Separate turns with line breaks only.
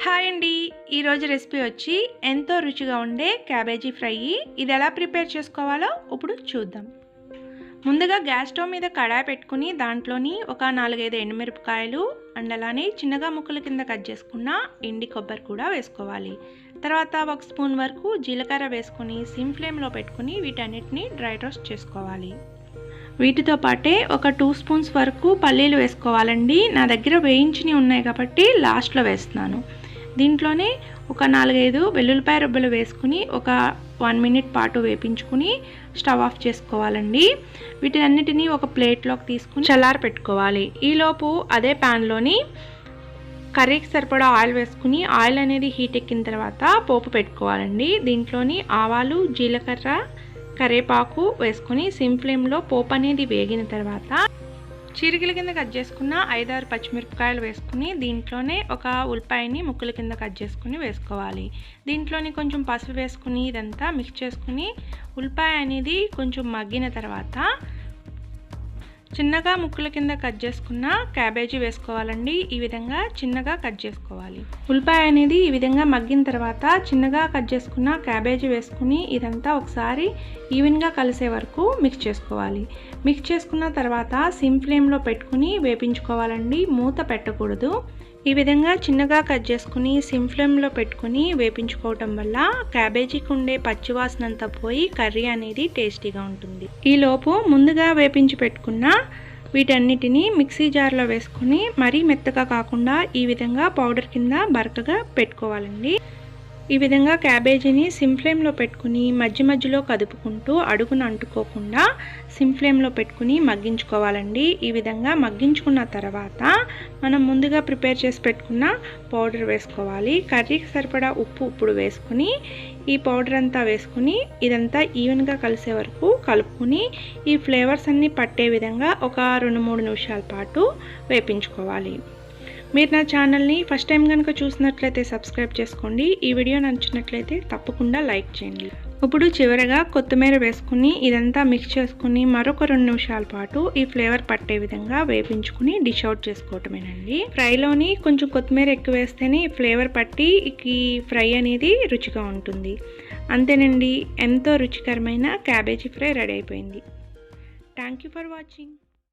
Hi అండి, ఈరోజు recipe వచ్చి ఎంతో రుచిగా ఉండే క్యాబేజీ ఫ్రై. ఇది ఎలా ప్రిపేర్ చేసుకోవాలో ఇప్పుడు చూద్దాం. ముందుగా గ్యాస్ స్టవ్ మీద కడాయి పెట్టుకుని దాంట్లోని ఒక 4-5 ఎండుమిరపకాయలు అండ్ అలానే చిన్నగా ముక్కల కింద కట్ చేసుకున్న ఎండి కొబ్బరి కూడా వేసుకోవాలి. తర్వాత 1 స్పూన్ వరకు జీలకర్ర వేసుకొని సిమ్ ఫ్లేమ్లో పెట్టుకుని వీటన్నిటిని డ్రై రోస్ట్ చేసుకోవాలి. వీటితో పాటే ఒక 2 స్పూన్స్ వరకు పల్లీలు వేసుకోవాలండి. నా దగ్గర వేయించినవి ఉన్నాయి కాబట్టి లాస్ట్లో వేస్తున్నాను. దీంట్లోనే ఒక 4-5 వెల్లుల్లిపాయ రెబ్బలు వేసుకుని ఒక 1 మినిట్ పాటు వేపించుకుని స్టవ్ ఆఫ్ చేసుకోవాలండి. వీటన్నిటిని ఒక ప్లేట్లోకి తీసుకుని చల్లారి పెట్టుకోవాలి. ఈలోపు అదే ప్యాన్లోని కర్రీకి సరిపడా ఆయిల్ వేసుకుని ఆయిల్ అనేది హీట్ ఎక్కిన తర్వాత పోపు పెట్టుకోవాలండి. దీంట్లోని ఆవాలు, జీలకర్ర, కరివేపాకు వేసుకొని సిమ్ ఫ్లేమ్లో పోపు అనేది వేగిన తర్వాత చీరికల కింద కట్ చేసుకున్న 5-6 పచ్చిమిరపకాయలు వేసుకుని దీంట్లోనే ఒక ఉల్లిపాయని ముక్కల కింద కట్ చేసుకుని వేసుకోవాలి. దీంట్లోని కొంచెం పసుపు వేసుకుని ఇదంతా మిక్స్ చేసుకుని ఉల్లిపాయ అనేది కొంచెం మగ్గిన తర్వాత చిన్నగా ముక్కల కింద కట్ చేసుకున్న క్యాబేజీ వేసుకోవాలండి. ఈ విధంగా చిన్నగా కట్ చేసుకోవాలి. ఉల్లిపాయ అనేది ఈ విధంగా మగ్గిన తర్వాత చిన్నగా కట్ చేసుకున్న క్యాబేజీ వేసుకుని ఇదంతా ఒకసారి ఈవెన్గా కలిసే వరకు మిక్స్ చేసుకోవాలి. మిక్స్ చేసుకున్న తర్వాత సిమ్ ఫ్లేమ్లో పెట్టుకుని వేపించుకోవాలండి. మూత పెట్టకూడదు. ఈ విధంగా చిన్నగా కట్ చేసుకుని సిమ్ ఫ్లేమ్లో పెట్టుకుని వేపించుకోవటం వల్ల క్యాబేజీకి ఉండే పచ్చివాసన అంతా పోయి కర్రీ అనేది టేస్టీగా ఉంటుంది. ఈలోపు ముందుగా వేపించి పెట్టుకున్న వీటన్నిటిని మిక్సీ జార్లో వేసుకుని మరీ మెత్తగా కాకుండా ఈ విధంగా పౌడర్ కింద బరకగా పెట్టుకోవాలండి. ఈ విధంగా క్యాబేజీని సిమ్ ఫ్లేమ్లో పెట్టుకుని మధ్య మధ్యలో కదుపుకుంటూ అడుగును అంటుకోకుండా సిమ్ ఫ్లేమ్లో పెట్టుకుని మగ్గించుకోవాలండి. ఈ విధంగా మగ్గించుకున్న తర్వాత మనం ముందుగా ప్రిపేర్ చేసి పెట్టుకున్న పౌడర్ వేసుకోవాలి. కర్రీకి సరిపడా ఉప్పు ఇప్పుడు వేసుకుని ఈ పౌడర్ అంతా వేసుకుని ఇదంతా ఈవెన్గా కలిసే వరకు కలుపుకుని ఈ ఫ్లేవర్స్ అన్నీ పట్టే విధంగా ఒక 2-3 నిమిషాల పాటు వేపించుకోవాలి. మీరు నా ఛానల్ని ఫస్ట్ టైం కనుక చూసినట్లయితే సబ్స్క్రైబ్ చేసుకోండి. ఈ వీడియో నచ్చినట్లయితే తప్పకుండా లైక్ చేయండి. ఇప్పుడు చివరగా కొత్తిమీర వేసుకుని ఇదంతా మిక్స్ చేసుకుని మరొక 2 నిమిషాల పాటు ఈ ఫ్లేవర్ పట్టే విధంగా వేపించుకుని డిష్ అవుట్ చేసుకోవటమేనండి. ఫ్రైలోని కొంచెం కొత్తిమీర ఎక్కువ వేస్తేనే ఫ్లేవర్ పట్టి ఈ ఫ్రై అనేది రుచిగా ఉంటుంది. అంతేనండి, ఎంతో రుచికరమైన క్యాబేజీ ఫ్రై రెడీ అయిపోయింది. Thank you for watching.